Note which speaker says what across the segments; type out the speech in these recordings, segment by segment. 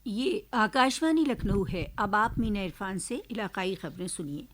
Speaker 1: یہ آکاشوانی لکھنؤ ہے۔ اب آپ مینا عرفان سے علاقائی خبریں سنیے۔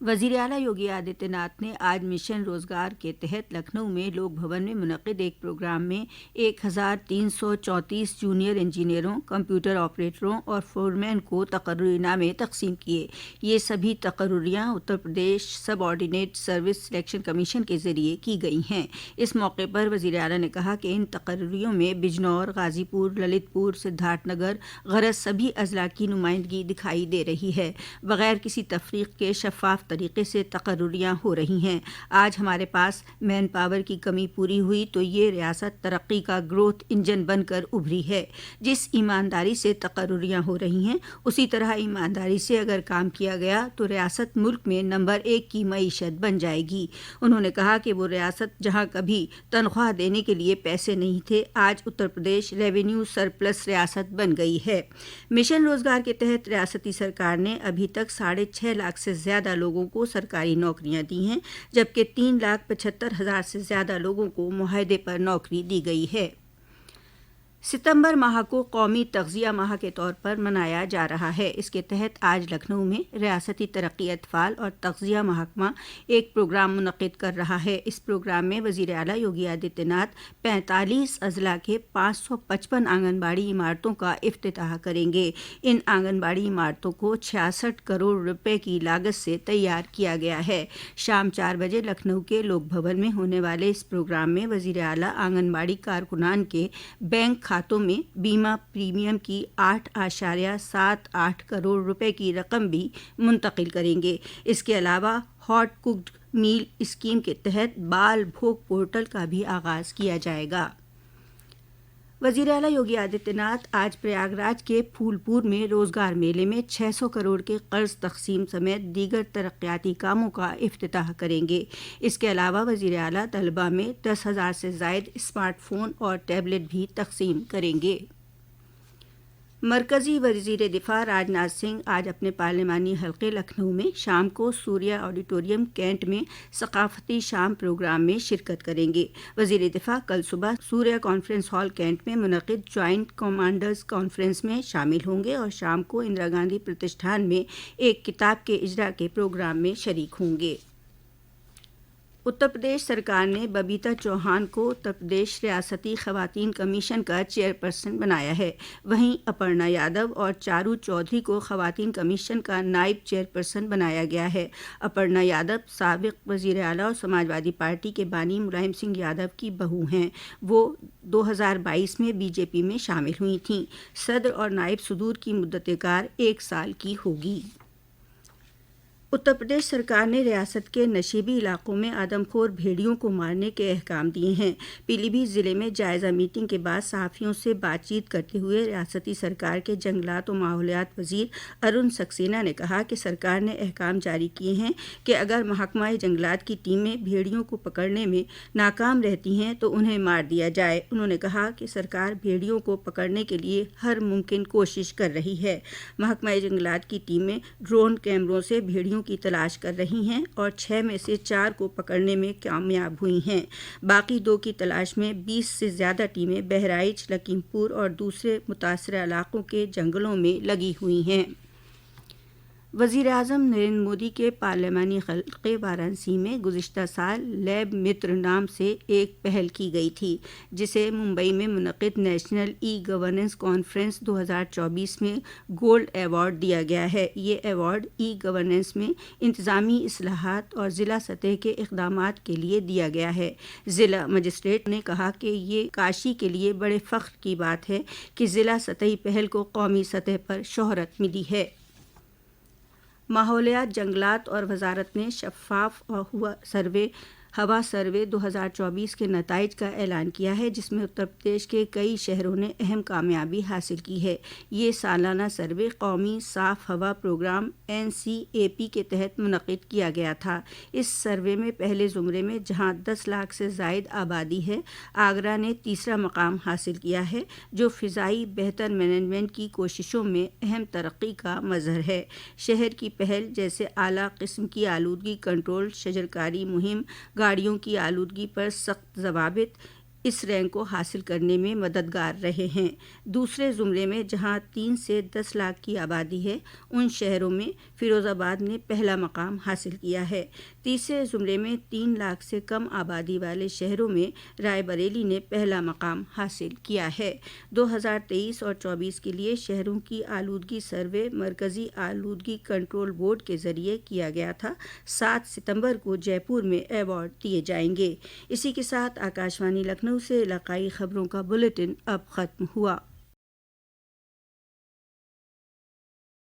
Speaker 1: وزیر اعلیٰ یوگی آدتیہ ناتھ نے آج مشن روزگار کے تحت لکھنؤ میں لوک بھون میں منعقد ایک پروگرام میں 1334 جونیئر انجینئروں، کمپیوٹر آپریٹروں اور فورمین کو تقرری نامے تقسیم کیے۔ یہ سبھی تقرریاں اتر پردیش سب آرڈینیٹ سروس سلیکشن کمیشن کے ذریعے کی گئی ہیں۔ اس موقع پر وزیر اعلیٰ نے کہا کہ ان تقرریوں میں بجنور، غازی پور، للت پور، سدھارتھ نگر غرض سبھی اضلاع کی نمائندگی دکھائی دے رہی ہے۔ بغیر کسی تفریق کے شفاف طریقے سے تقرریاں ہو رہی ہیں۔ آج ہمارے پاس مین پاور کی کمی پوری ہوئی تو یہ ریاست ترقی کا گروتھ انجن بن کر ابھری ہے۔ جس ایمانداری سے تقرریاں ہو رہی ہیں اسی طرح ایمانداری سے اگر کام کیا گیا تو ریاست ملک میں نمبر 1 کی معیشت بن جائے گی۔ انہوں نے کہا کہ وہ ریاست جہاں کبھی تنخواہ دینے کے لیے پیسے نہیں تھے، آج اتر پردیش ریونیو سرپلس ریاست بن گئی ہے۔ مشن روزگار کے تحت ریاستی سرکار نے ابھی تک 6.5 لاکھ سے زیادہ لوگوں کو سرکاری نوکریاں دی ہیں، جبکہ 3,75,000 سے زیادہ لوگوں کو معاہدے پر نوکری دی گئی ہے۔ ستمبر ماہ کو قومی تغذیہ ماہ کے طور پر منایا جا رہا ہے۔ اس کے تحت آج لکھنؤ میں ریاستی ترقی اطفال اور تغذیہ محکمہ ایک پروگرام منعقد کر رہا ہے۔ اس پروگرام میں وزیر اعلیٰ یوگی آدتیہ ناتھ 45 اضلاع کے 555 آنگن باڑی عمارتوں کا افتتاح کریں گے۔ ان آنگن باڑی عمارتوں کو 66 کروڑ روپے کی لاگت سے تیار کیا گیا ہے۔ شام 4 بجے لکھنؤ کے لوک بھون میں ہونے والے اس پروگرام میں وزیر اعلیٰ آنگن باڑی کارکنان کے بینک کھاتوں میں بیمہ پریمیم کی 8.78 کروڑ روپے کی رقم بھی منتقل کریں گے۔ اس کے علاوہ ہاٹ ککڈ میل اسکیم کے تحت بال بھوگ پورٹل کا بھی آغاز کیا جائے گا۔ وزیر اعلیٰ یوگی آدتیہ ناتھ آج پریاگ راج کے پھول پور میں روزگار میلے میں 600 کروڑ کے قرض تقسیم سمیت دیگر ترقیاتی کاموں کا افتتاح کریں گے۔ اس کے علاوہ وزیر اعلیٰ طلباء میں 10,000 سے زائد اسمارٹ فون اور ٹیبلٹ بھی تقسیم کریں گے۔ مرکزی وزیر دفاع راجناتھ سنگھ آج اپنے پارلیمانی حلقے لکھنؤ میں شام کو سوریہ آڈیٹوریم کینٹ میں ثقافتی شام پروگرام میں شرکت کریں گے۔ وزیر دفاع کل صبح سوریہ کانفرنس ہال کینٹ میں منعقد جوائنٹ کمانڈرز کانفرنس میں شامل ہوں گے اور شام کو اندرا گاندھی پرتشٹھان میں ایک کتاب کے اجرا کے پروگرام میں شریک ہوں گے۔ اتر پردیش سرکار نے ببیتا چوہان کو اتر پردیش ریاستی خواتین کمیشن کا چیئرپرسن بنایا ہے۔ وہیں اپرنا یادو اور چارو چودھری کو خواتین کمیشن کا نائب چیئرپرسن بنایا گیا ہے۔ اپرنا یادو سابق وزیر اعلیٰ اور سماجوادی پارٹی کے بانی ملائم سنگھ یادو کی بہو ہیں۔ وہ 2022 میں بی جے پی میں شامل ہوئی تھیں۔ صدر اور نائب صدور کی مدت کار 1 سال کی ہوگی۔ اتر پردیش سرکار نے ریاست کے نشیبی علاقوں میں آدم خور بھیڑیوں کو مارنے کے احکام دیے ہیں۔ پیلی بھیت ضلع میں جائزہ میٹنگ کے بعد صحافیوں سے بات چیت کرتے ہوئے ریاستی سرکار کے جنگلات و ماحولیات وزیر ارون سکسینہ نے کہا کہ سرکار نے احکام جاری کیے ہیں کہ اگر محکمہ جنگلات کی ٹیمیں بھیڑیوں کو پکڑنے میں ناکام رہتی ہیں تو انہیں مار دیا جائے۔ انہوں نے کہا کہ سرکار بھیڑیوں کو پکڑنے کے لیے ہر ممکن کوشش کر رہی ہے۔ محکمہ جنگلات کی ٹیمیں ڈرون کیمروں سے بھیڑیوں کی تلاش کر رہی ہیں اور 6 میں سے 4 کو پکڑنے میں کامیاب ہوئی ہیں۔ باقی 2 کی تلاش میں 20 سے زیادہ ٹیمیں بہرائچ، لکھیم پور اور دوسرے متاثرہ علاقوں کے جنگلوں میں لگی ہوئی ہیں۔ وزیر اعظم نریندر مودی کے پارلیمانی حلقے وارانسی میں گزشتہ سال لیب متر نام سے ایک پہل کی گئی تھی، جسے ممبئی میں منعقد نیشنل ای گورننس کانفرنس 2024 میں گولڈ ایوارڈ دیا گیا ہے۔ یہ ایوارڈ ای گورننس میں انتظامی اصلاحات اور ضلع سطح کے اقدامات کے لیے دیا گیا ہے۔ ضلع مجسٹریٹ نے کہا کہ یہ کاشی کے لیے بڑے فخر کی بات ہے کہ ضلع سطحی پہل کو قومی سطح پر شہرت ملی ہے۔ ماحولیات، جنگلات اور وزارت نے شفاف ہوا سروے 2024 کے نتائج کا اعلان کیا ہے، جس میں اتر پردیش کے کئی شہروں نے اہم کامیابی حاصل کی ہے۔ یہ سالانہ سروے قومی صاف ہوا پروگرام NCAP کے تحت منعقد کیا گیا تھا۔ اس سروے میں پہلے زمرے میں جہاں 10 لاکھ سے زائد آبادی ہے، آگرہ نے تیسرا مقام حاصل کیا ہے، جو فضائی بہتر مینجمنٹ کی کوششوں میں اہم ترقی کا مظہر ہے۔ شہر کی پہل جیسے اعلیٰ قسم کی آلودگی کنٹرول، شجرکاری مہم، گاڑیوں کی آلودگی پر سخت ضوابط، اس رینک کو حاصل کرنے میں مددگار رہے ہیں۔ دوسرے زمرے میں جہاں 3 سے 10 لاکھ کی آبادی ہے، ان شہروں میں فیروز آباد نے پہلا مقام حاصل کیا ہے۔ تیسرے زمرے میں 3 لاکھ سے کم آبادی والے شہروں میں رائے بریلی نے پہلا مقام حاصل کیا ہے۔ 2023 اور 24 کے لیے شہروں کی آلودگی سروے مرکزی آلودگی کنٹرول بورڈ کے ذریعے کیا گیا تھا۔ 7 ستمبر کو جے پور میں ایوارڈ دیے جائیں گے۔ اسی کے ساتھ آکاش وانی لکھنؤ سے علاقائی خبروں کا بلیٹن اب ختم ہوا۔